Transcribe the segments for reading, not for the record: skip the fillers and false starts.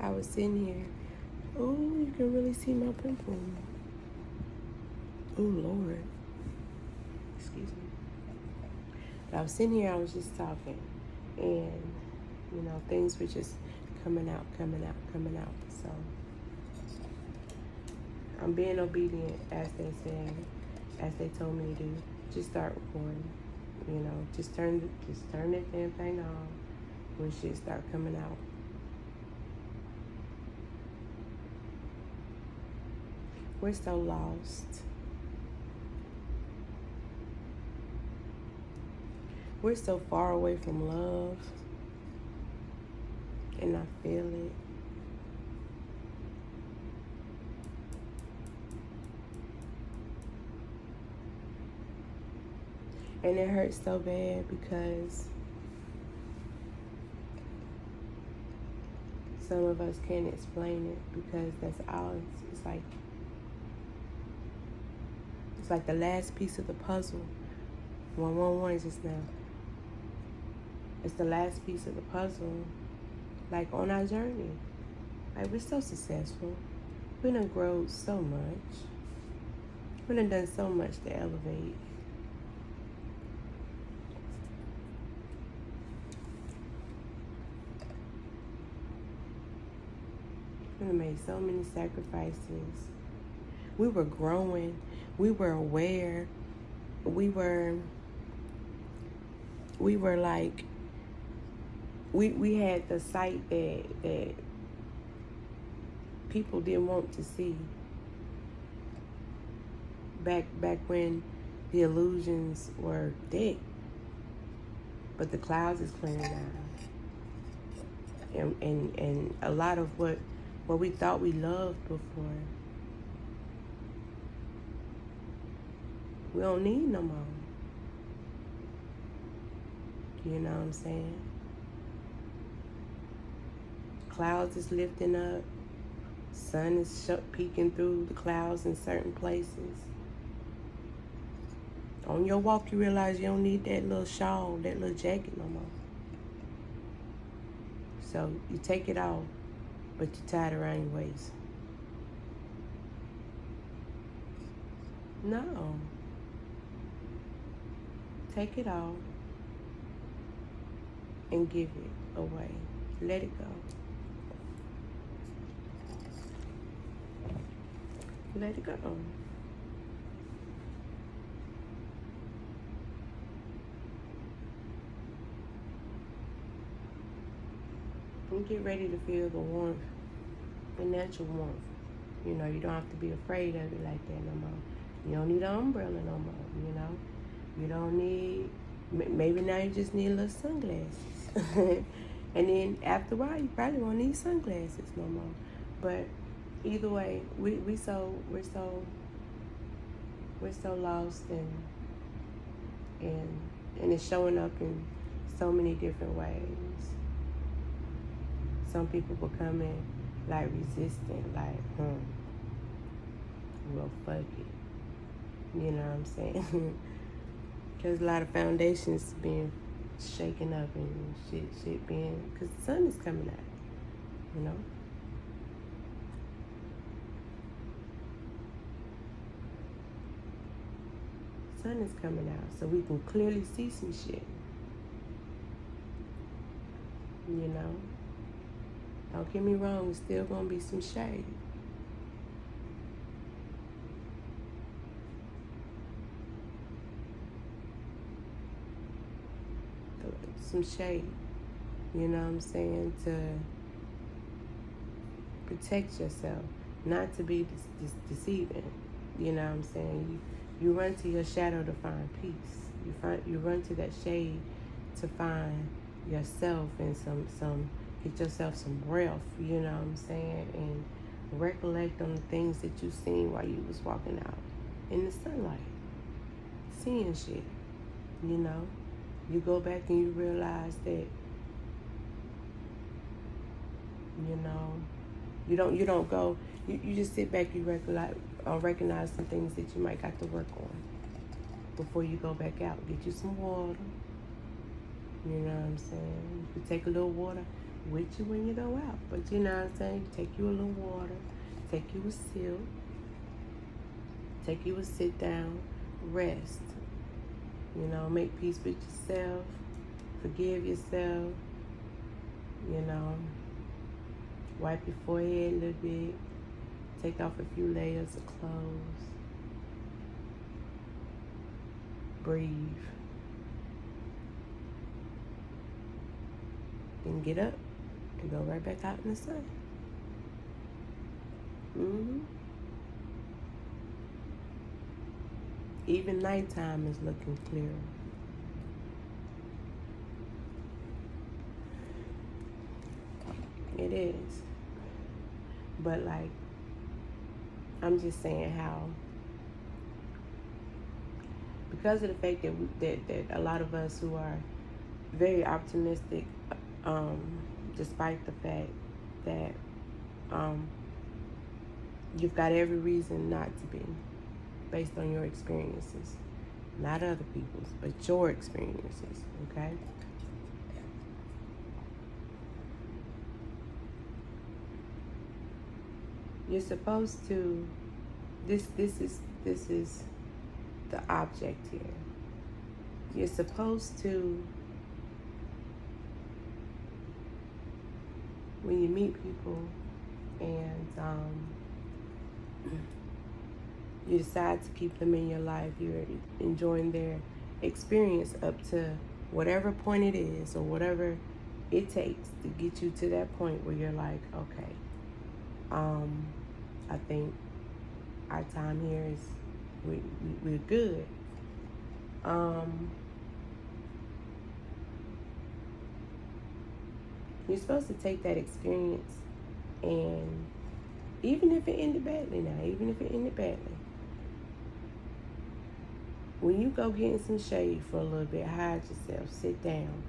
I was sitting here. Oh, you can really see my pimple. Oh, Lord. Excuse me. But I was sitting here, I was just talking. And, you know, things were just coming out. So, I'm being obedient, as they said, as they told me to do. Just start recording. You know, just turn that damn thing on when shit start coming out. We're so lost. We're so far away from love, and I feel it. And it hurts so bad because some of us can't explain it, because that's all. It's like the last piece of the puzzle. 111 just now. It's the last piece of the puzzle, like on our journey. Like, we're so successful. We done grown so much. We done done so much to elevate. We done made so many sacrifices. We were growing. We were aware. We were like, we had the sight that people didn't want to see. Back when the illusions were thick, but the clouds is clearing now. And a lot of what we thought we loved before, we don't need no more. You know what I'm saying? Clouds is lifting up. Sun is peeking through the clouds in certain places. On your walk, you realize you don't need that little shawl, that little jacket no more. So you take it off, but you tie it around your waist. No. Take it off and give it away. Let it go. Let it go. And get ready to feel the warmth, the natural warmth. You know, you don't have to be afraid of it like that no more. You don't need an umbrella no more, you know. You don't need, maybe now you just need a little sunglasses. And then after a while, you probably won't need sunglasses no more. But either way, we're so lost, and it's showing up in so many different ways. Some people becoming like resistant, like, well, fuck it. You know what I'm saying? Because a lot of foundations being shaken up and shit being, because the sun is coming out, you know? Sun is coming out, so we can clearly see some shit. You know? Don't get me wrong, there's still gonna be some shade. Some shade, you know what I'm saying, to protect yourself, not to be deceiving, you know what I'm saying. You run to your shadow to find peace. You run to that shade to find yourself and get yourself some breath, you know what I'm saying, and recollect on the things that you seen while you was walking out in the sunlight, seeing shit, you know. You go back and you realize that, you know, you don't go, you just sit back, you recognize some things that you might got to work on before you go back out. Get you some water, you know what I'm saying. You take a little water, with you when you go out. But you know what I'm saying? Take you a little water, take you a sip, take you a sit down, rest. You know, make peace with yourself, forgive yourself, you know, wipe your forehead a little bit, take off a few layers of clothes, breathe, then get up and go right back out in the sun. Even nighttime is looking clearer. It is. But like, I'm just saying how, because of the fact that, that a lot of us who are very optimistic, despite the fact that you've got every reason not to be, based on your experiences, not other people's, but your experiences, okay? You're supposed to, this is the object here. You're supposed to, when you meet people and you decide to keep them in your life, you're enjoying their experience up to whatever point it is or whatever it takes to get you to that point where you're like, okay, I think our time here is, we're good. You're supposed to take that experience, and even if it ended badly now, even if it ended badly, when you go get in some shade for a little bit, hide yourself, sit down,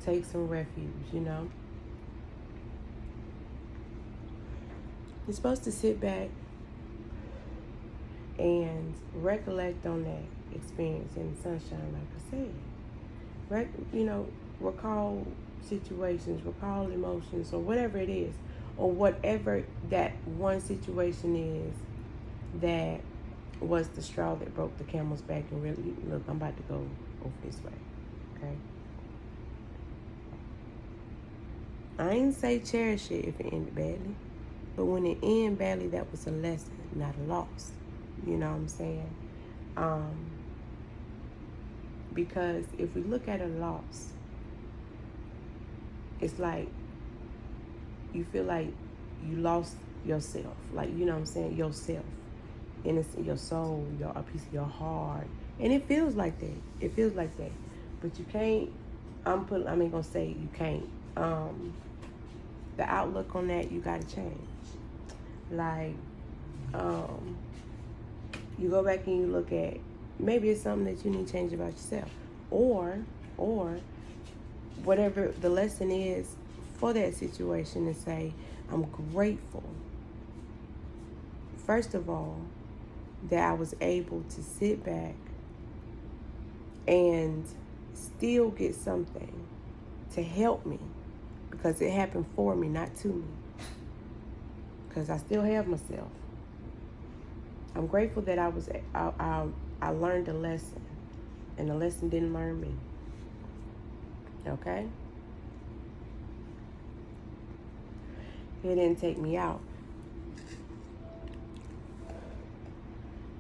take some refuge, you know. You're supposed to sit back and recollect on that experience in the sunshine, like I said. You know, recall situations, recall emotions, or whatever it is, or whatever that one situation is that was the straw that broke the camel's back, and really, look, I'm about to go over this way, okay? I ain't say cherish it if it ended badly, but when it ended badly, that was a lesson, not a loss. You know what I'm saying? Because if we look at a loss, it's like you feel like you lost yourself, like, you know what I'm saying, yourself, innocent, your soul, a piece of your heart, and it feels like that. It feels like that, but you can't. I ain't gonna say you can't. The outlook on that, you gotta change. Like, you go back and you look at, maybe it's something that you need to change about yourself, or whatever the lesson is for that situation, and say, I'm grateful, first of all, that I was able to sit back and still get something to help me, because it happened for me, not to me, because I still have myself. I'm grateful that I learned a lesson, and the lesson didn't learn me. Okay? It didn't take me out.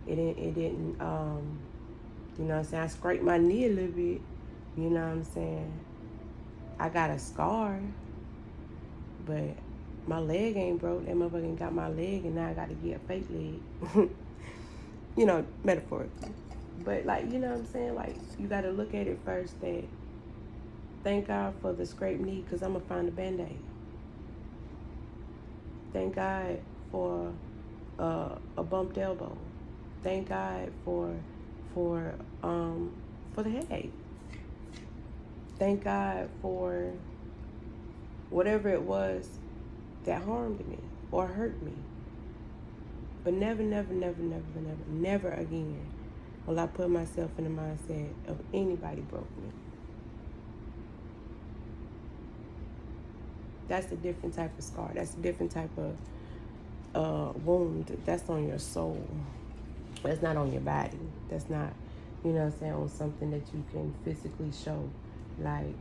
It didn't, you know what I'm saying? I scraped my knee a little bit, you know what I'm saying? I got a scar, but my leg ain't broke. That motherfucker got my leg, and now I got to get a fake leg. You know, metaphorically. But, like, you know what I'm saying? Like, you got to look at it first that, thank God for the scraped knee, because I'm going to find a Band-Aid. Thank God for a bumped elbow. Thank God for the headache. Thank God for whatever it was that harmed me or hurt me. But never, never, never, never, never, never again will I put myself in the mindset of anybody broke me. That's a different type of scar. That's a different type of wound. That's on your soul. That's not on your body. That's not, you know what I'm saying, on something that you can physically show. Like,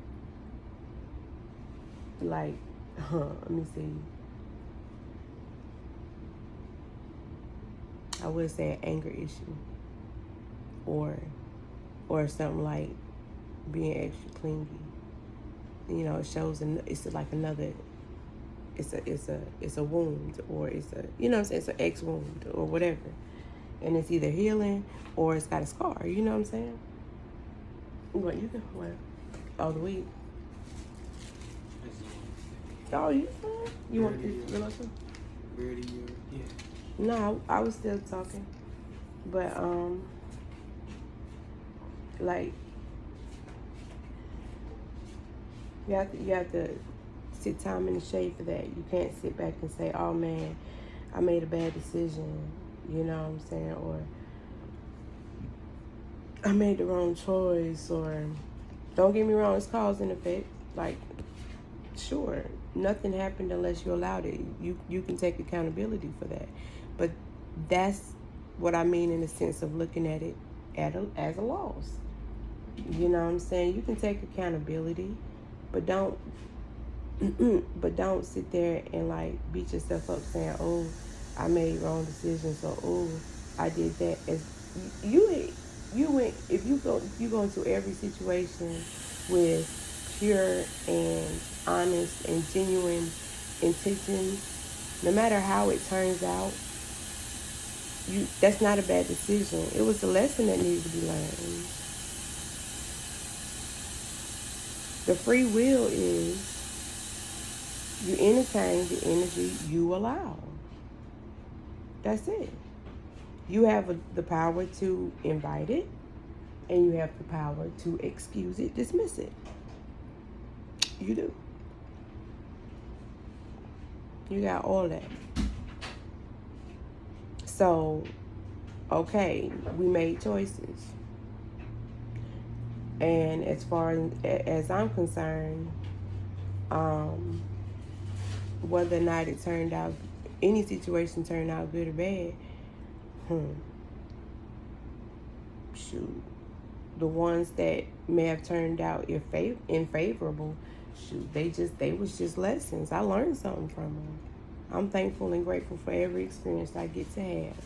let me see. I would say an anger issue. Or something like being extra clingy. You know, it shows, it's like another, it's a wound, or it's a, you know what I'm saying, it's an X wound or whatever. And it's either healing or it's got a scar, you know what I'm saying? What, you can, what? Oh, the weed. Oh, you want this real too? Yeah. No, I was still talking. But, like, you have to sit time in the shade for that. You can't sit back and say, oh man, I made a bad decision, you know what I'm saying, or I made the wrong choice, or don't get me wrong, it's cause and effect. Like, sure, nothing happened unless you allowed it. You can take accountability for that. But that's what I mean in the sense of looking at it as a loss. You know what I'm saying? You can take accountability, but don't sit there and like beat yourself up saying, oh, I made wrong decisions, or oh, I did that. As you went, if you go into every situation with pure and honest and genuine intentions, no matter how it turns out, that's not a bad decision. It was a lesson that needed to be learned. The free will is you entertain the energy you allow. That's it. You have the power to invite it, and you have the power to excuse it, dismiss it. You do. You got all that. So, okay, we made choices. And as far as I'm concerned, whether or not it turned out, any situation turned out good or bad, shoot, the ones that may have turned out unfavorable, shoot, they was just lessons. I learned something from them. I'm thankful and grateful for every experience I get to have.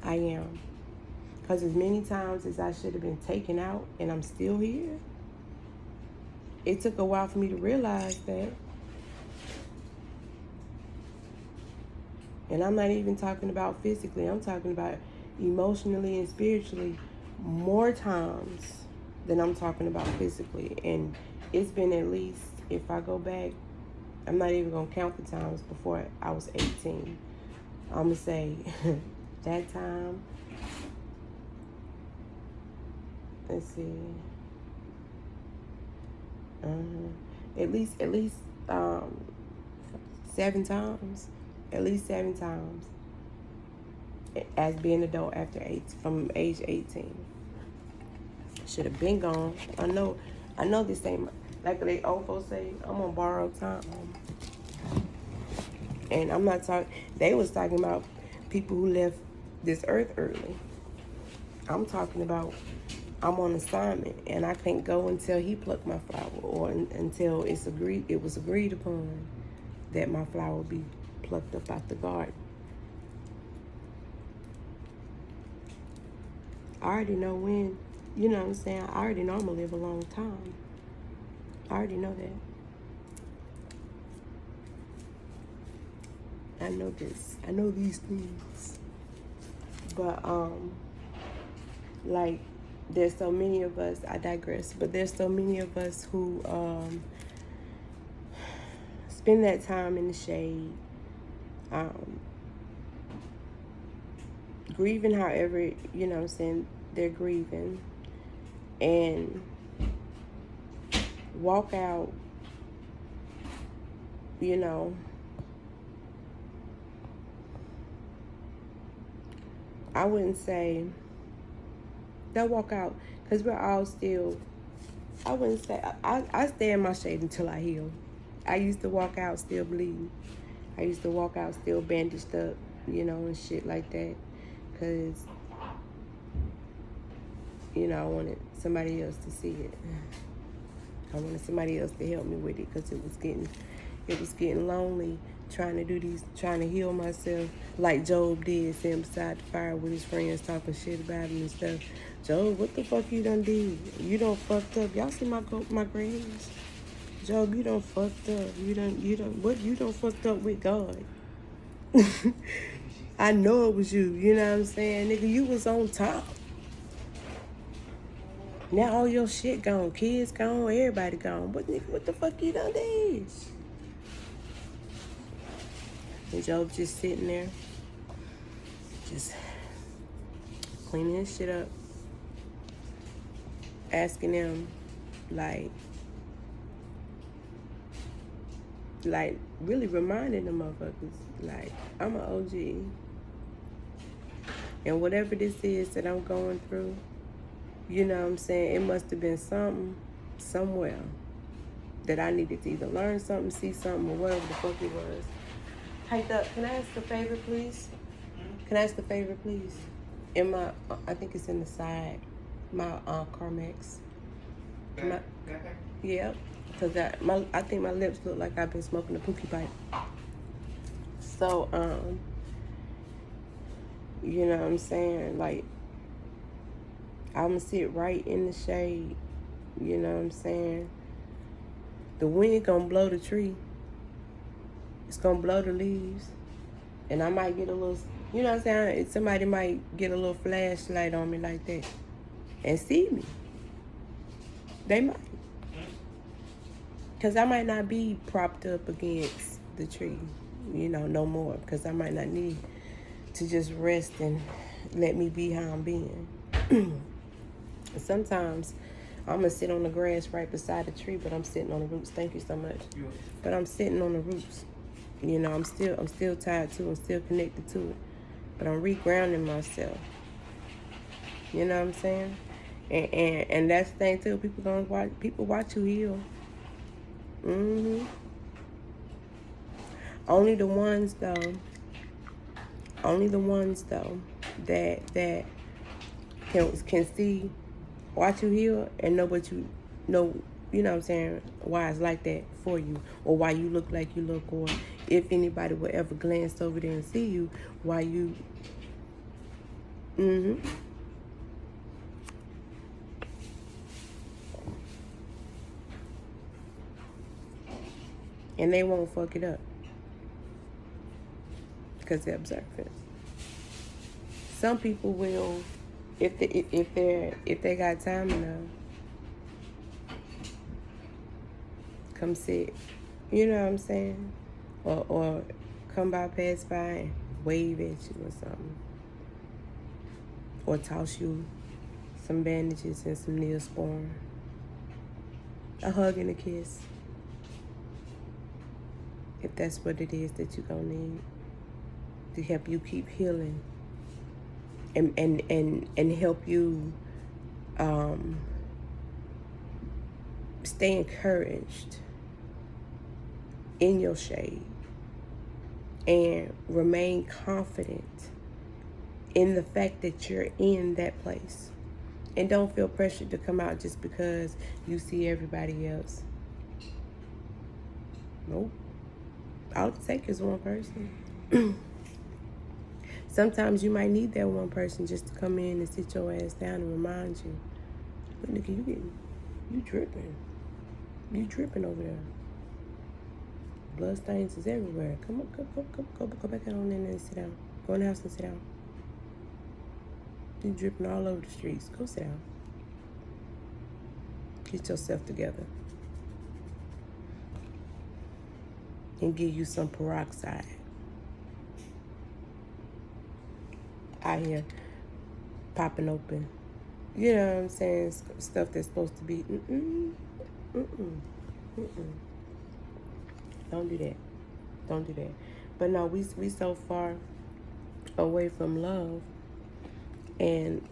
I am. Because as many times as I should have been taken out and I'm still here, it took a while for me to realize that. And I'm not even talking about physically. I'm talking about emotionally and spiritually more times than I'm talking about physically. And it's been at least, if I go back, I'm not even going to count the times before I was 18. I'm going to say that time, let's see, at least 7 times. At least 7 times as being an adult after 8, from age 18. Should have been gone. I know this ain't, like they old folks say, I'm on borrowed time. And I'm not talking, they was talking about people who left this earth early. I'm talking about I'm on assignment and I can't go until he plucked my flower, or until it was agreed upon that my flower be plucked up out the garden. I already know when, you know what I'm saying? I already know I'm gonna live a long time. I already know that. I know this. I know these things. But, like, there's so many of us, I digress, but there's so many of us who spend that time in the shade, grieving however, you know what I'm saying, they're grieving, and walk out, you know, I wouldn't say they'll walk out, because we're all still, I wouldn't say, I stay in my shade until I heal. I used to walk out still bleeding. I used to walk out still bandaged up, you know, and shit like that. Because, you know, I wanted somebody else to see it. I wanted somebody else to help me with it because it was getting lonely trying to heal myself like Job did, sitting beside the fire with his friends talking shit about him and stuff. Job, what the fuck you done did? You done fucked up. Y'all see my grands? Job, you done fucked up. You done fucked up with God. I know it was you. You know what I'm saying? Nigga, you was on top. Now all your shit gone. Kids gone. Everybody gone. What the fuck you done did? And Job just sitting there. Just cleaning his shit up. Asking them, like really reminding them motherfuckers, like, I'm an OG. And whatever this is that I'm going through, you know what I'm saying, it must have been something, somewhere, that I needed to either learn something, see something, or whatever the fuck it was. Hey, can I ask a favor, please? Can I ask a favor, please? In my, I think it's in the side, my Carmex. Yeah, because I think my lips look like I've been smoking a pookie pipe. So, you know what I'm saying? Like, I'm going to sit right in the shade. You know what I'm saying? The wind going to blow the tree. It's going to blow the leaves. And I might get a little, you know what I'm saying? Somebody might get a little flashlight on me like that and see me. They might. Because I might not be propped up against the tree, you know, no more. Because I might not need to just rest and let me be how I'm being. Sometimes I'm going to sit on the grass right beside the tree, but I'm sitting on the roots. Thank you so much. But I'm sitting on the roots. You know, I'm still tied to it. I'm still connected to it. But I'm regrounding myself. You know what I'm saying? And that's the thing too. People watch you heal. Only the ones though that can see, watch you heal and know what you know. You know what I'm saying? Why it's like that for you, or why you look like you look, or if anybody would ever glance over there and see you, why you. And they won't fuck it up because they're observant. Some people will, if they got time enough, come sit. You know what I'm saying? Or come pass by and wave at you or something, or toss you some bandages and some Neosporin, a hug and a kiss. If that's what it is that you're gonna need to help you keep healing and help you stay encouraged in your shade and remain confident in the fact that you're in that place. And don't feel pressured to come out just because you see everybody else. Nope. All it takes is one person. Sometimes you might need that one person just to come in and sit your ass down and remind you, but nigga, you dripping. You dripping over there. Blood stains is everywhere. Come on, go back out on there and sit down. Go in the house and sit down. You dripping all over the streets. Go sit down. Get yourself together. And give you some peroxide. Out here popping open. You know what I'm saying? Stuff that's supposed to be Don't do that. Don't do that. But no, we so far away from love, and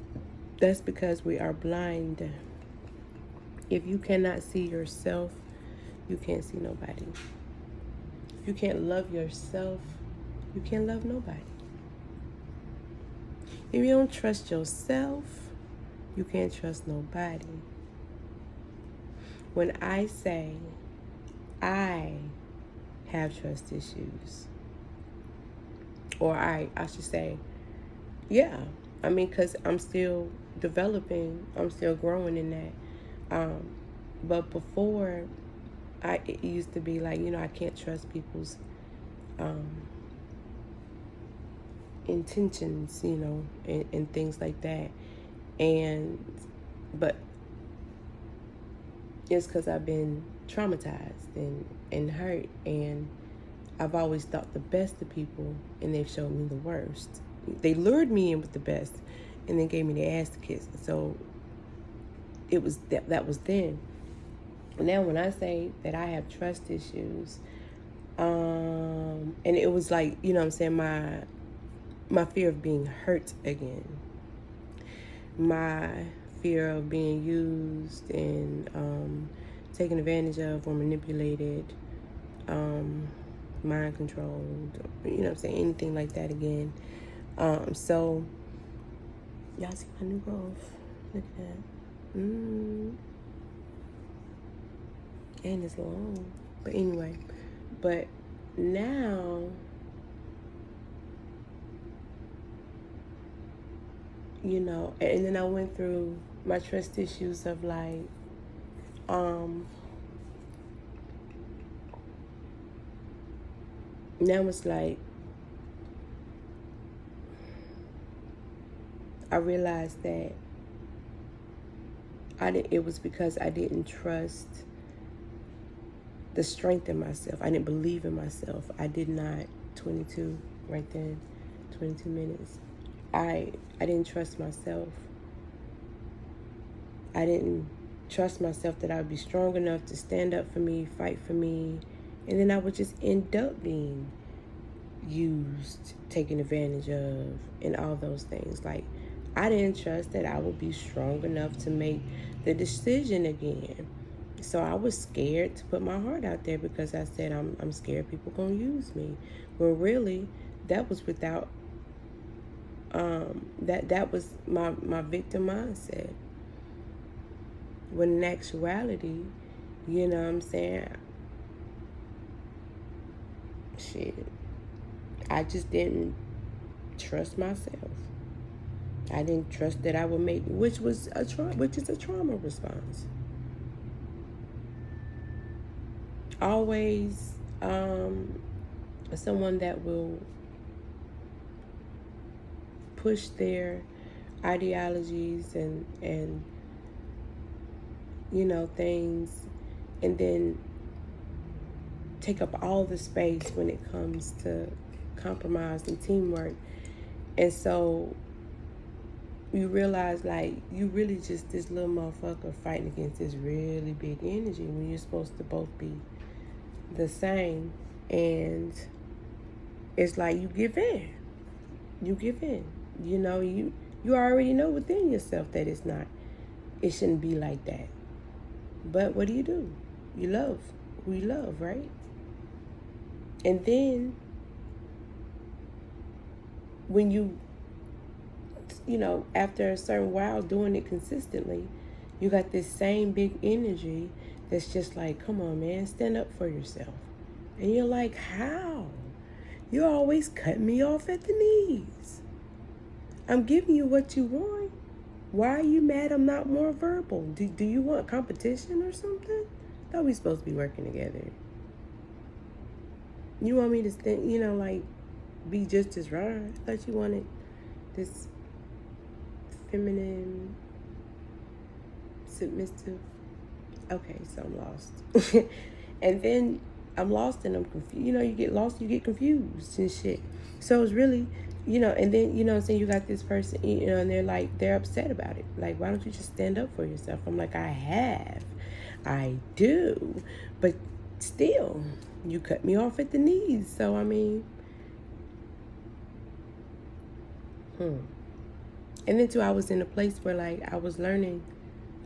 that's because we are blind. If you cannot see yourself, you can't see nobody. you can't love yourself, you can't love nobody. If you don't trust yourself, you can't trust nobody. When I say I have trust issues, or I should say, yeah, I mean, because I'm still developing, I'm still growing in that. But before, it used to be like, I can't trust people's intentions, and things like that. But it's because I've been traumatized and hurt, and I've always thought the best of people, and they've showed me the worst. They lured me in with the best, and then gave me the ass to kiss. So it was that was then. Now when I say that I have trust issues, and it was like, I'm saying, my fear of being hurt again, my fear of being used and taken advantage of or manipulated, mind controlled, anything like that again. So y'all see my new growth. Look at that. And it's long. But anyway, but now and then I went through my trust issues of like now it's like I realized that it was because I didn't trust the strength in myself. I didn't believe in myself. I did not. 22 right then, 22 minutes. I didn't trust myself. I didn't trust myself that I would be strong enough to stand up for me, fight for me, and then I would just end up being used, taken advantage of, and all those things. Like, I didn't trust that I would be strong enough to make the decision again. So I was scared to put my heart out there because I said, I'm scared people gonna use me. Well, really, that was without, that was my victim mindset. When in actuality, you know what I'm saying? Shit, I just didn't trust myself. I didn't trust that I would make, which is a trauma response. Always someone that will push their ideologies and things, and then take up all the space when it comes to compromise and teamwork. And so you realize, like, you really just this little motherfucker fighting against this really big energy when you're supposed to both be the same. And it's like you give in. You already know within yourself that it shouldn't be like that. But what do? You love who you love, right? And then when you after a certain while doing it consistently, you got this same big energy that's just like, come on, man, stand up for yourself. And you're like, how? You always cut me off at the knees. I'm giving you what you want. Why are you mad I'm not more verbal? Do you want competition or something? I thought we supposed to be working together. You want me to stand, like, be just as raw? I thought you wanted this feminine, submissive. Okay, so I'm lost. And then I'm lost and I'm confused. You get lost, you get confused and shit. So it's really, and then, what I'm saying, you got this person, and they're upset about it. Like, why don't you just stand up for yourself? I'm like, I do, but still, you cut me off at the knees. So, I mean, And then too, I was in a place where, like, I was learning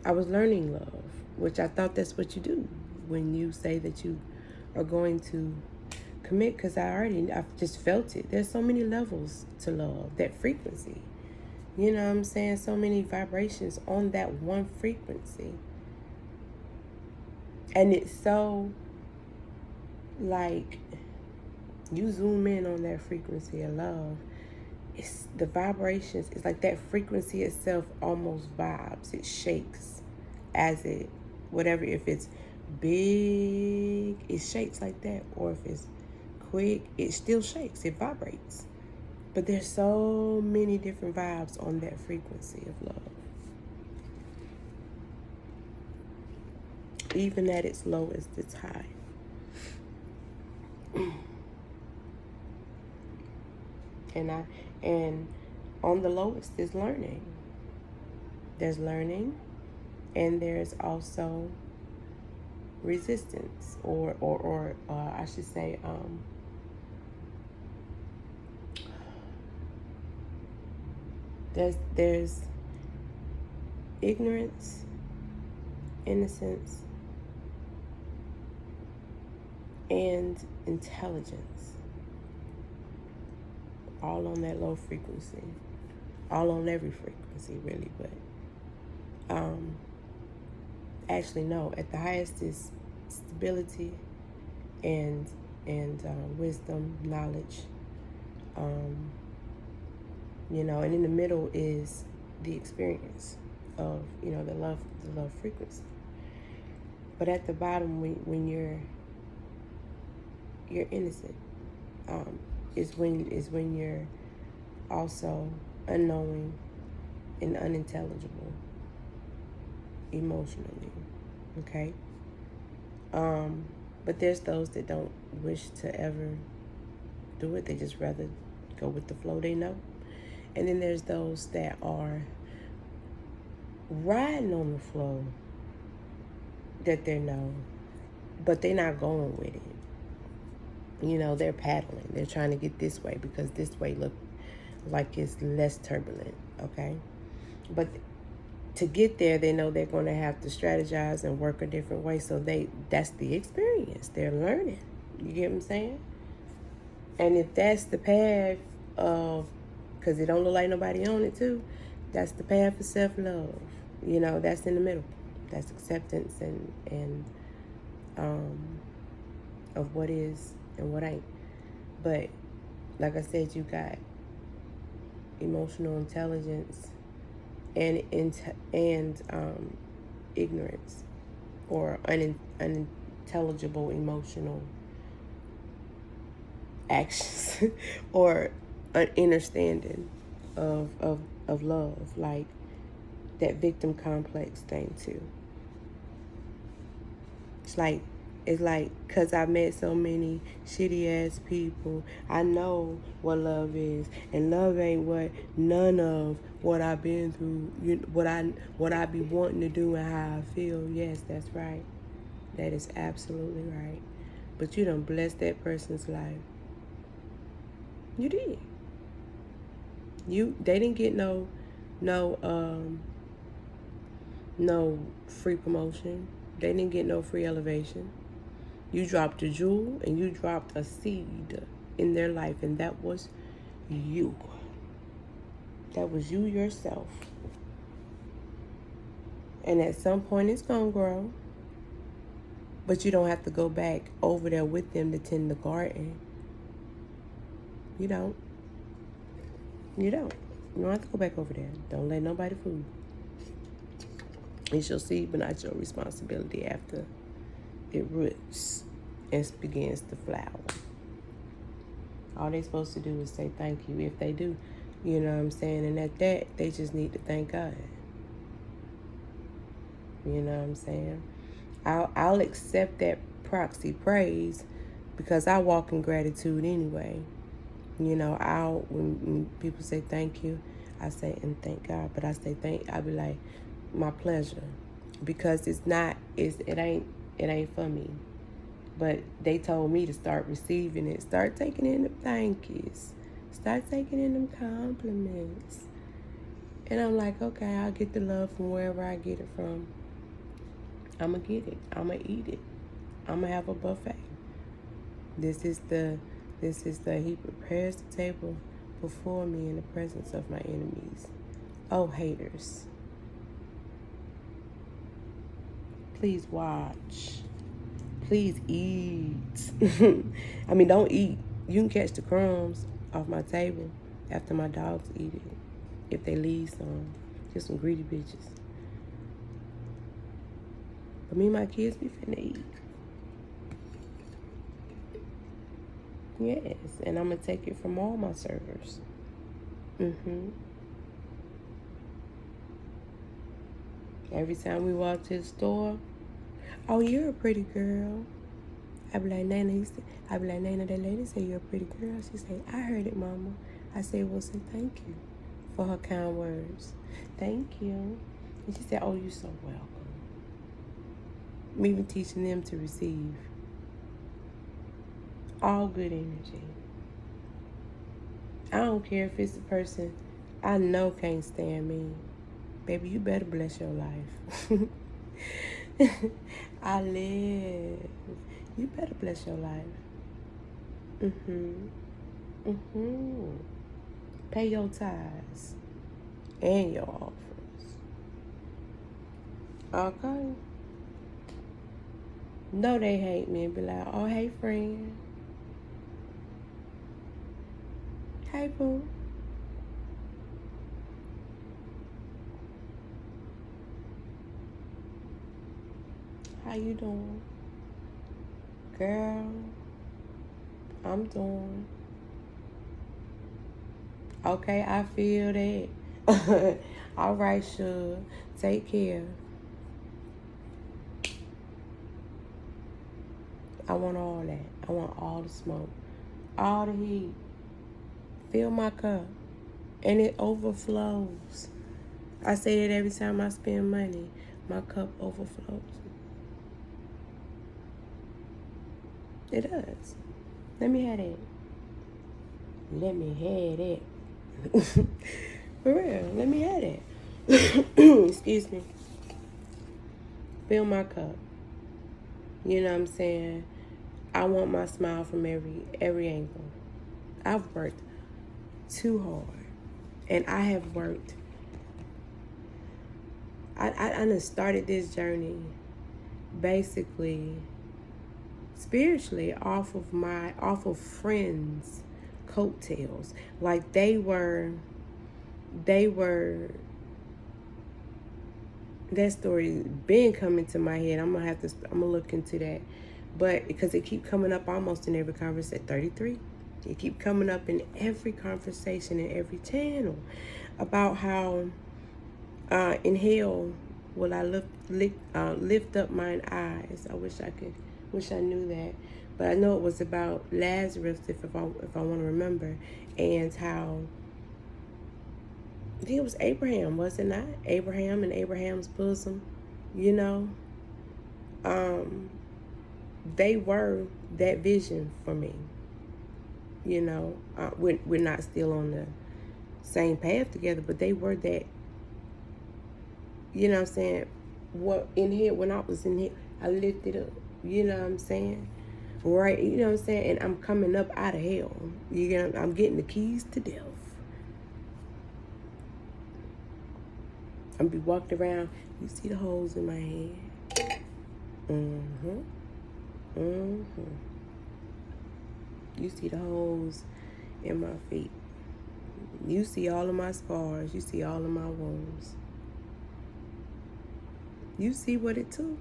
love, which I thought that's what you do when you say that you are going to commit because I've just felt it. There's so many levels to love, that frequency. You know what I'm saying? So many vibrations on that one frequency. And it's so, like, you zoom in on that frequency of love. It's the vibrations. It's like that frequency itself almost vibes. It shakes as it, whatever, if it's big, it shakes like that. Or if it's quick, it still shakes. It vibrates. But there's so many different vibes on that frequency of love. Even at its lowest, it's high. And on the lowest is learning. There's learning, and there's also resistance, or I should say, there's ignorance, innocence, and intelligence, all on that low frequency, all on every frequency really, but actually no, at the highest is stability and wisdom, knowledge, you know, and in the middle is the experience of, you know, the love frequency. But at the bottom, when you're innocent, is when you're also unknowing and unintelligible emotionally. Okay? But there's those that don't wish to ever do it. They just rather go with the flow they know. And then there's those that are riding on the flow that they know, but they're not going with it. You know, they're paddling. They're trying to get this way because this way look like it's less turbulent, okay? But to get there, they know they're going to have to strategize and work a different way. So that's the experience. They're learning. You get what I'm saying? And if that's the path of, because it don't look like nobody on it too, that's the path of self-love. You know, that's in the middle. That's acceptance and of what is and what ain't. But like I said, you got emotional intelligence and ignorance, or unintelligible emotional actions or an understanding of love, like that victim complex thing too. It's like, because I met so many shitty ass people, I know what love is, and love ain't what none of what I've been through, what I be wanting to do and how I feel. Yes, that's right. That is absolutely right. But you done blessed that person's life. You did. They didn't get no free promotion. They didn't get no free elevation. You dropped a jewel and you dropped a seed in their life, and that was you. That was you yourself. And at some point it's gonna grow. But you don't have to go back over there with them to tend the garden. You don't. You don't have to go back over there. Don't let nobody fool you. It's your seed, but not your responsibility after it roots and begins to flower. All they're supposed to do is say thank you if they do. You know what I'm saying? And at that, they just need to thank God. You know what I'm saying? I'll accept that proxy praise because I walk in gratitude anyway. You know, when people say thank you, I say and thank God. But I say I be like, my pleasure, because it ain't for me. But they told me to start receiving it, start taking in the thank yous, start taking in them compliments. And I'm like, okay, I'll get the love from wherever I get it from. I'm gonna get it. I'm gonna eat it. I'm gonna have a buffet. This is the he prepares the table before me in the presence of my enemies. Oh, haters. Please watch. Please eat. I mean, don't eat. You can catch the crumbs off my table after my dogs eat it. If they leave some. Just some greedy bitches. But me and my kids be finna eat. Yes, and I'm going to take it from all my servers. Every time we walk to the store, oh, you're a pretty girl. I be like, Nana, that lady said you're a pretty girl. She said, I heard it, Mama. I said, well, say thank you for her kind words. Thank you. And she said, oh, you're so welcome. I'm even teaching them to receive. All good energy. I don't care if it's a person I know can't stand me. Baby, you better bless your life. I live. You better bless your life. Pay your tithes and your offerings. Okay? No, they hate me and be like, oh, hey, friend. Hey, boo. How you doing? Girl, I'm doing. Okay, I feel that. All right, sure. Take care. I want all that. I want all the smoke. All the heat. Fill my cup. And it overflows. I say that every time I spend money. My cup overflows. It does. Let me have that. Let me have that. For real. Let me have that. Excuse me. Fill my cup. You know what I'm saying? I want my smile from every angle. I've worked too hard. And I have worked. I done started this journey basically spiritually off of friends' coattails. Like they were that story been coming to my head. I'm gonna look into that. But because it keep coming up almost in every conversation, 33. It keep coming up in every conversation, in every channel, about how in hell will I lift up mine eyes. I wish I knew that. But I know it was about Lazarus, if I want to remember, and how I think it was Abraham, was it not? Abraham and Abraham's bosom, you know. They were that vision for me. You know, we're not still on the same path together, but they were that. You know what I'm saying? What in here, when I was in here, I lifted up. You know what I'm saying? Right, you know what I'm saying? And I'm coming up out of hell. I'm getting the keys to death. I'm be walking around. You see the holes in my head. You see the holes in my feet. You see all of my scars. You see all of my wounds. You see what it took.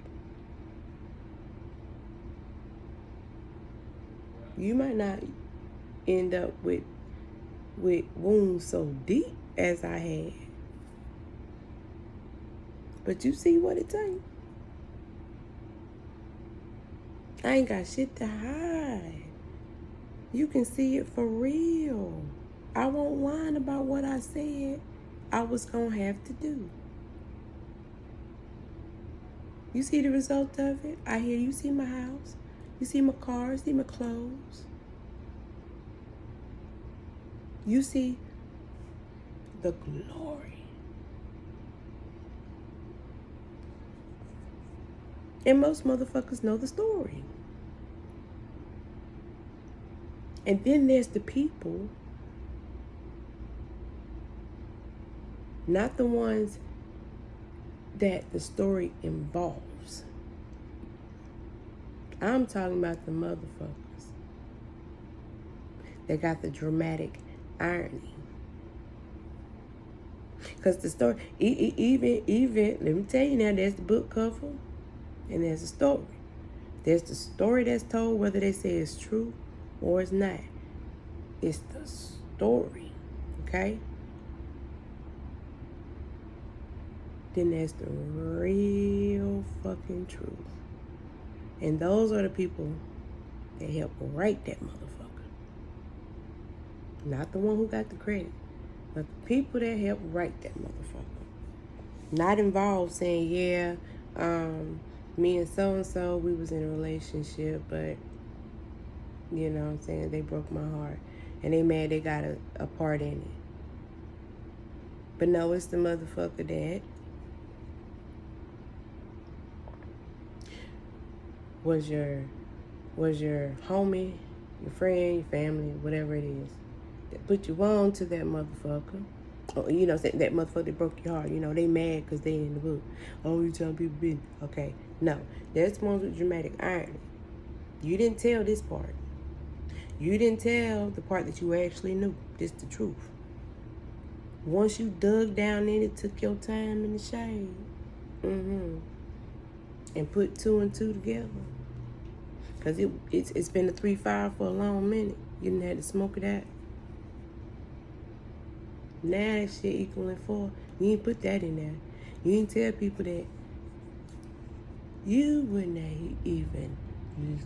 You might not end up with wounds so deep as I had. But you see what it takes. I ain't got shit to hide. You can see it for real. I won't whine about what I said I was going to have to do. You see the result of it? I hear you see my house. You see my car. You see my clothes. You see the glory. And most motherfuckers know the story. And then there's the people, not the ones that the story involves. I'm talking about the motherfuckers that got the dramatic irony. Because the story, even, let me tell you now, there's the book cover and there's the story. There's the story that's told, whether they say it's true or it's not. It's the story, okay? Then there's the real fucking truth. And those are the people that help write that motherfucker. Not the one who got the credit, but the people that help write that motherfucker. Not involved saying, yeah, me and so-and-so, we was in a relationship, but, you know what I'm saying, they broke my heart. And they mad they got a part in it. But no, it's the motherfucker that was your homie, your friend, your family, whatever it is, that put you on to that motherfucker. Or, you know, that motherfucker that broke your heart. You know, they mad because they in the book. Oh, you telling people business. Okay, no. That's the ones with dramatic irony. You didn't tell this part. You didn't tell the part that you actually knew. This the truth. Once you dug down in it, took your time in the shade. And put 2 and 2 together. Because it's been a 3-5 for a long minute. You didn't have to smoke it out. Now that shit equaling 4. You ain't put that in there. You ain't tell people that you wouldn't have even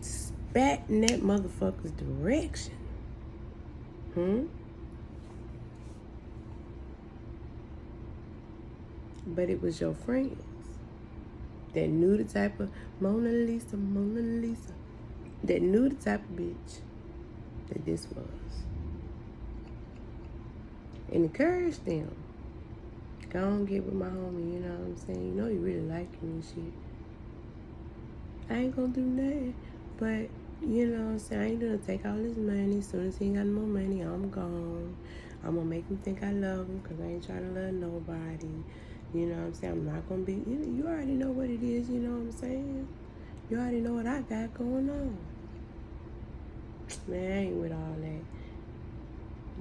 spat in that motherfucker's direction. But it was your friends that knew the type of Mona Lisa, that knew the type of bitch that this was. And encouraged them. Go on, get with my homie, you know what I'm saying? You know you really like him and shit. I ain't gonna do nothing, but, you know what I'm saying? I ain't gonna take all his money. As soon as he ain't got no more money, I'm gone. I'm gonna make him think I love him, because I ain't trying to love nobody. You know what I'm saying? I'm not gonna be, you already know what it is, you know what I'm saying? You already know what I got going on. Man, I ain't with all that.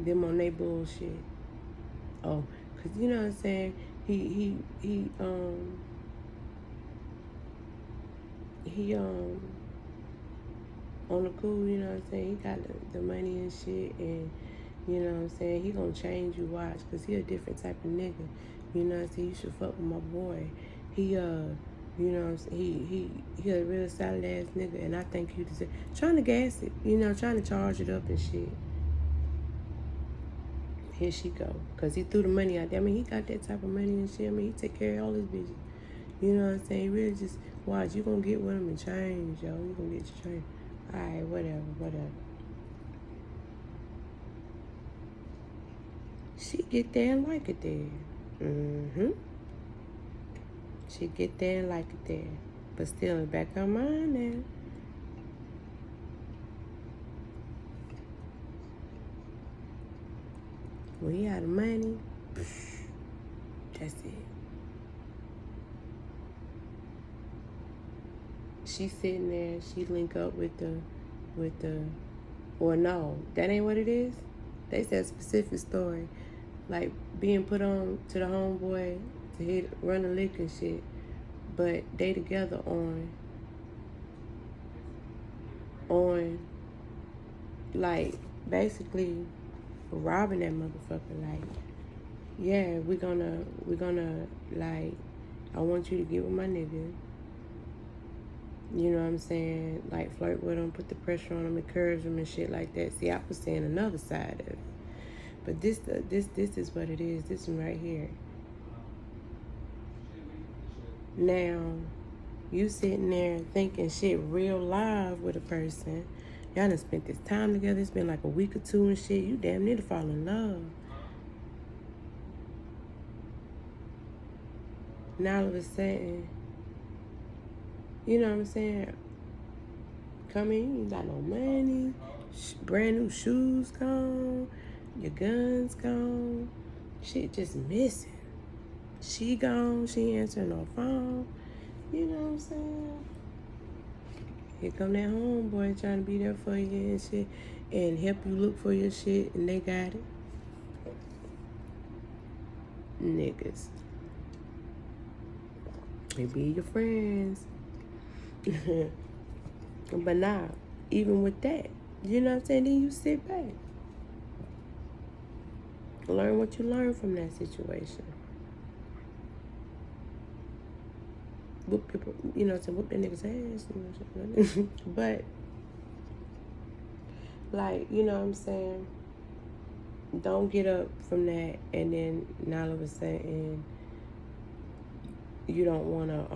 Them on they bullshit. Oh, because you know what I'm saying? He on the cool, you know what I'm saying? He got the money and shit, and you know what I'm saying? He gonna change you, watch, because he a different type of nigga. You know what I'm saying? You should fuck with my boy. He, you know what I'm saying? He a real solid ass nigga, and I think you deserve, trying to gas it, you know, trying to charge it up and shit. Here she go, because he threw the money out there. I mean, he got that type of money and shit. I mean, he take care of all his bitches. You know what I'm saying? He really just, watch, you gonna get with him and change, yo. You gonna get your change. Alright, whatever. She get there and like it there. She get there and like it there. But still in the back of her mind now. When he out of money, that's it. She sitting there, she link up with the, or no, that ain't what it is. They said a specific story, like being put on to the homeboy to run a lick and shit, but they together on like basically robbing that motherfucker. Like, yeah, we're gonna like, I want you to get with my nigga. You know what I'm saying? Like, flirt with him, put the pressure on him, encourage him and shit like that. See, I was saying another side of it. But this is what it is. This one right here. Now, you sitting there thinking shit real live with a person. Y'all done spent this time together. It's been like a week or 2 and shit. You damn near to fall in love. Now all of a sudden, you know what I'm saying? Come in, you ain't got no money. brand new shoes gone, your guns gone, shit just missing. She gone, she answering no phone. You know what I'm saying? Here come that homeboy trying to be there for you and shit and help you look for your shit, and they got it. Niggas. They be your friends. But nah, even with that, you know what I'm saying? Then you sit back. Learn what you learn from that situation. Whoop people, you know, to whoop that nigga's ass, you know. But like, you know what I'm saying? Don't get up from that and then all of a sudden you don't wanna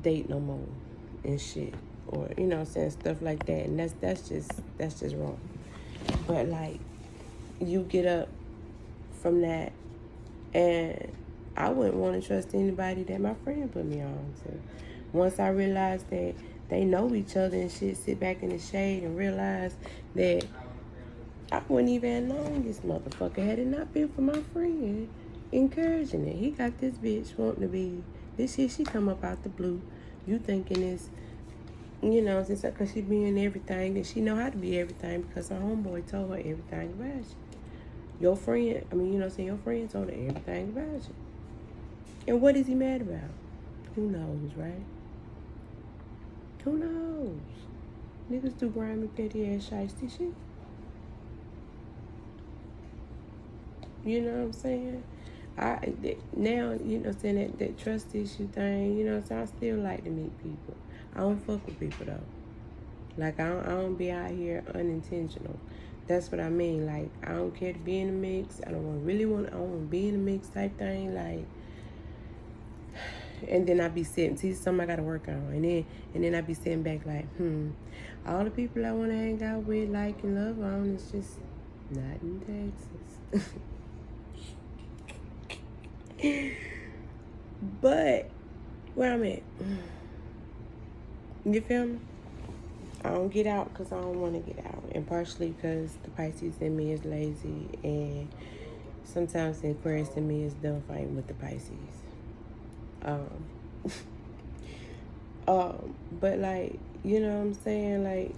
date no more and shit. Or, you know what I'm saying, stuff like that. And that's just wrong. But like, you get up from that, and I wouldn't want to trust anybody that my friend put me on to. Once I realized that they know each other and shit, sit back in the shade and realize that I wouldn't even have known this motherfucker had it not been for my friend encouraging it. He got this bitch wanting to be this shit. She come up out the blue. You thinking it's, you know, since because she being everything, and she know how to be everything because her homeboy told her everything about you. Your friend, I mean, you know what I'm saying, your friend told her everything about you. And what is he mad about? Who knows, right? Who knows? Niggas do grimy, petty ass shiesty shit. You know what I'm saying? Now, you know what I'm saying, that trust issue thing, you know what I'm saying, I still like to meet people. I don't fuck with people though. Like, I don't be out here unintentional. That's what I mean. Like, I don't care to be in a mix. I don't want to be in a mix type thing. Like, and then I be sitting, see something I gotta work on. And then I be sitting back like, all the people I want to hang out with, like, and love on is just not in Texas. But where I'm at, you feel me? I don't get out because I don't want to get out, and partially because the Pisces in me is lazy, and sometimes the Aquarius in me is done fighting with the Pisces. But like, you know what I'm saying, like,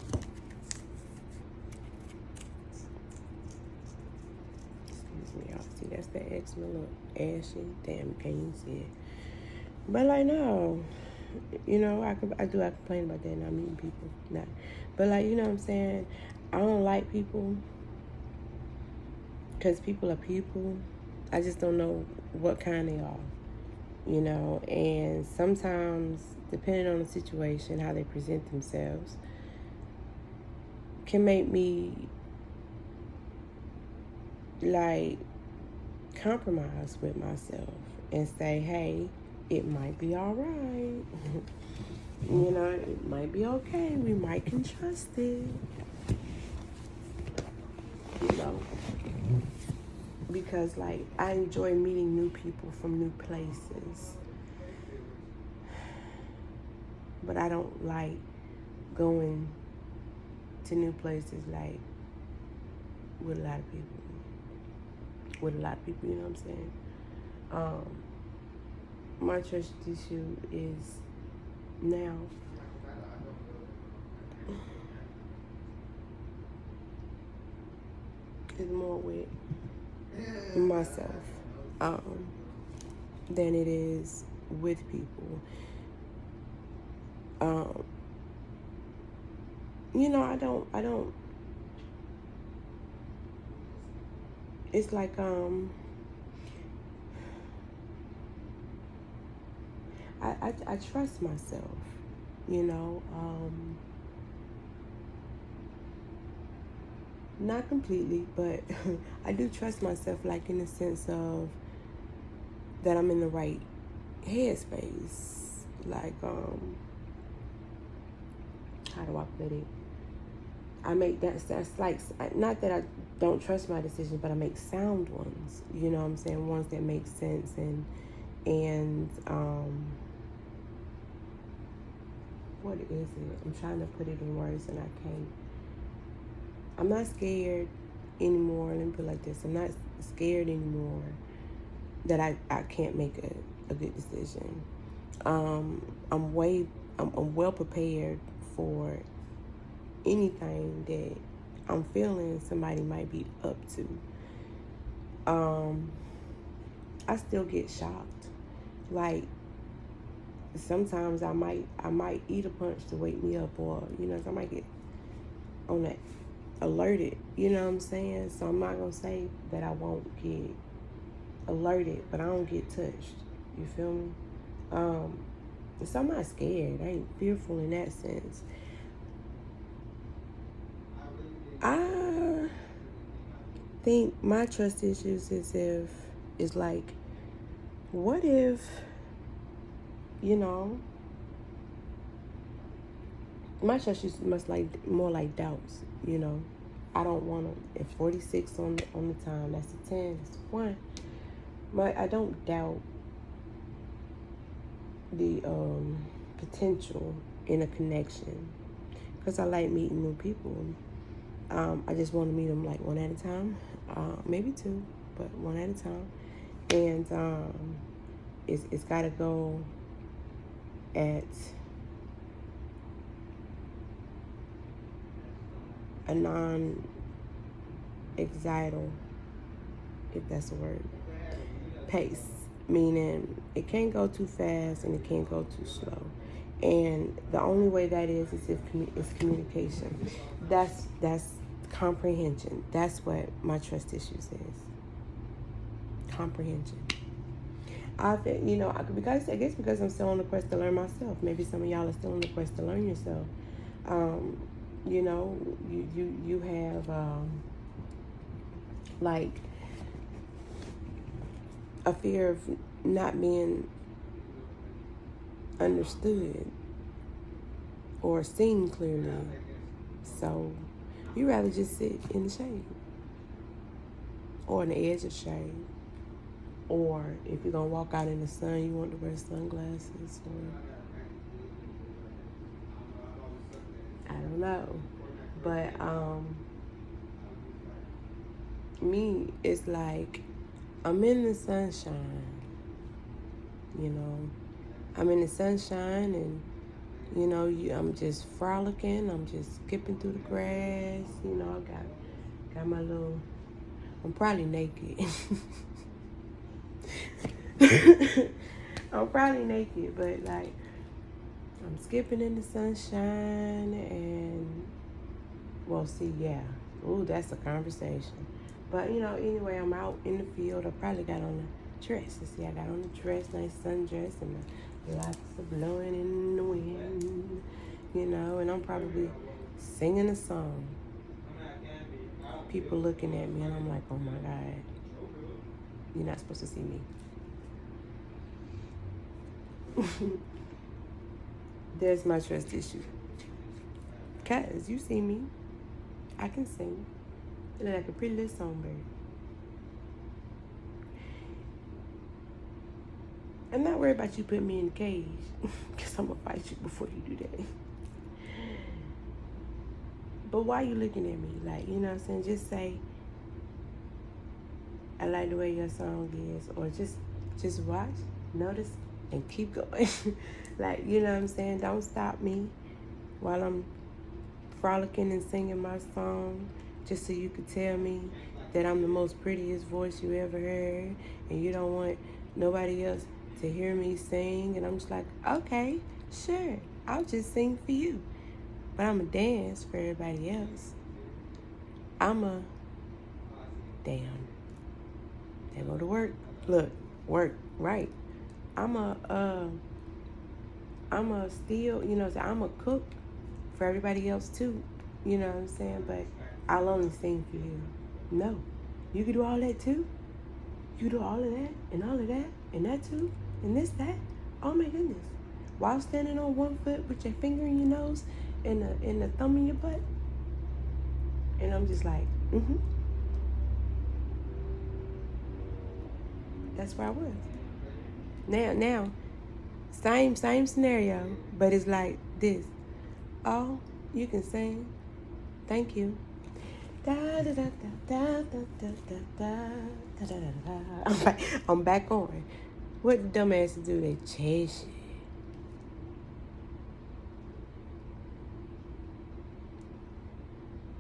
excuse me, y'all. See, that's the eczema look ashy. Damn, can't even see it. But like, no, you know, I complain about that, not meeting people, not. But like, you know what I'm saying, I don't like people because people are people. I just don't know what kind they are, you know. And sometimes, depending on the situation, how they present themselves can make me like compromise with myself and say, hey, it might be all right. You know, it might be okay. We might can trust it. You know, because like, I enjoy meeting new people from new places, but I don't like going to new places like with a lot of people. You know what I'm saying? My trust issue is now is more with myself than it is with people. You know, I don't it's like I trust myself, you know, not completely, but I do trust myself, like, in the sense of that I'm in the right headspace. Like, how do I put it? I make that's like, not that I don't trust my decisions, but I make sound ones, you know what I'm saying, ones that make sense, and what is it? I'm trying to put it in words and I can't. I'm not scared anymore. Let me put it like this. I'm not scared anymore that I can't make a good decision. I'm well prepared for anything that I'm feeling somebody might be up to. I still get shocked. Like, sometimes I might eat a punch to wake me up, or, you know, I might get on that alerted, you know what I'm saying? So I'm not gonna say that I won't get alerted, but I don't get touched. You feel me? So I'm not scared. I ain't fearful in that sense. I think my trust issues is like, what if, you know, my trust issues must more like doubts, you know. I don't want to, at 46 on the time, that's a 10, that's a 1. But I don't doubt the potential in a connection, because I like meeting new people. I just want to meet them like one at a time, maybe two, but one at a time. And it's got to go at a non-excital, if that's a word, pace. Meaning it can't go too fast and it can't go too slow. And the only way that is if it's communication. That's comprehension. That's what my trust issues is. Comprehension. I think, you know, because I guess because I'm still on the quest to learn myself. Maybe some of y'all are still on the quest to learn yourself. You know, you have like a fear of not being understood or seen clearly. So you rather just sit in the shade or on the edge of shade. Or if you're going to walk out in the sun, you want to wear sunglasses. Or I don't know. But me, it's like I'm in the sunshine. You know, I'm in the sunshine, and you know, I'm just frolicking. I'm just skipping through the grass. You know, I got my little. I'm probably naked. I'm probably naked, but like I'm skipping in the sunshine, and well, see, yeah. Ooh, that's a conversation. But you know, anyway, I'm out in the field. I probably got on a dress. You see, I got on a dress, nice sundress, and the lights are blowing in the wind, you know, and I'm probably singing a song. People looking at me, and I'm like, oh my God, you're not supposed to see me. There's my trust issue. Cause you see me, I can sing. I look like a pretty little songbird. I'm not worried about you putting me in the cage, because I'm going to fight you before you do that. But why you looking at me? Like, you know what I'm saying? Just say, I like the way your song is. Or just watch, notice, and keep going. Like, you know what I'm saying? Don't stop me while I'm frolicking and singing my song, just so you could tell me that I'm the most prettiest voice you ever heard, and you don't want nobody else to hear me sing. And I'm just like, okay, sure, I'll just sing for you, but I'm a dance for everybody else. Damn, they go to work. Look, work, right. I'm a still, you know, I'm a cook for everybody else too, you know what I'm saying? But I'll only sing for you. No, you can do all that too. You do all of that and all of that and that too and this, that. Oh my goodness. While standing on one foot with your finger in your nose and the thumb in your butt. And I'm just like, That's where I was. Now, same scenario, but it's like this. Oh, you can sing. Thank you. I'm back on. What the dumbasses do? They chase you.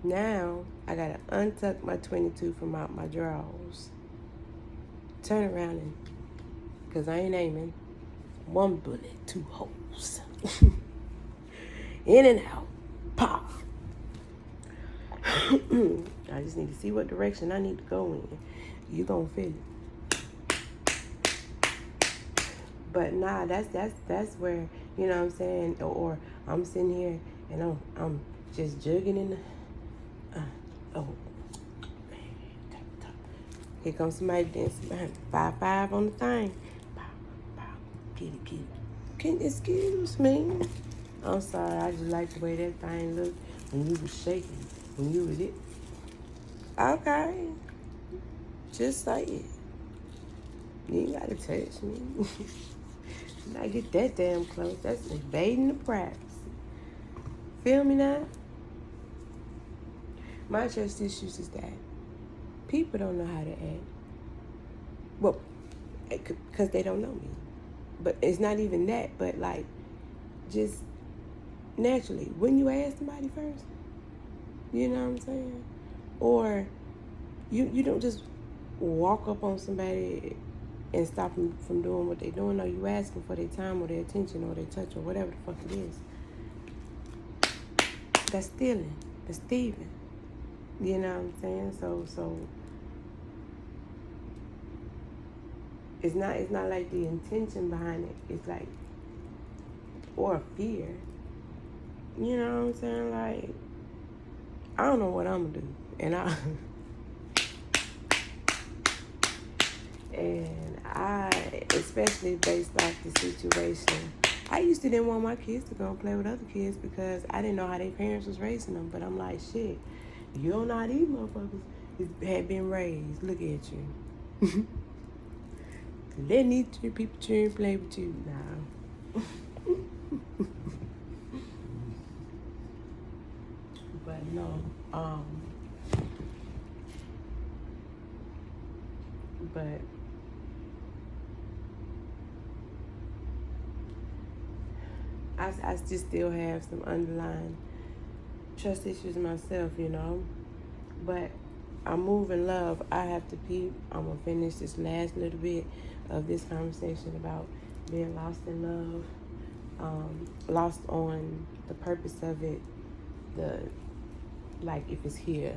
Now, I gotta untuck my 22 from out my drawers. Turn around and, cause I ain't aiming. One bullet, two holes. In and out. Pop. I just need to see what direction I need to go in. You gonna feel it. But nah, that's where, you know what I'm saying, or I'm sitting here and I'm just jugging in the oh man, top. Here comes somebody dancing behind me. 5-5 on the thing. Pow, pow, kitty. Can excuse me? I'm sorry, I just like the way that thing looked when you was shaking, when you was it. Okay. Just say it. You ain't gotta touch me. Not get that damn close. That's invading the privacy. Feel me now? My trust issues is that people don't know how to act. Well, because they don't know me. But it's not even that, but like, just naturally, when you ask somebody first, you know what I'm saying? Or you don't just walk up on somebody and stop them from doing what they're doing. No, you asking for their time or their attention or their touch or whatever the fuck it is. That's stealing. That's thieving. You know what I'm saying? So it's not like the intention behind it. It's like, or fear. You know what I'm saying? Like, I don't know what I'm gonna do. And I, especially based off the situation, I used to didn't want my kids to go and play with other kids because I didn't know how their parents was raising them. But I'm like, shit, you don't know how these motherfuckers had been raised. Look at you. Letting these three people cheer and play with you now. But no, but I just still have some underlying trust issues myself, you know. But I'm moving love. I have to peep. I'm gonna finish this last little bit of this conversation about being lost in love, lost on the purpose of it, like if it's here,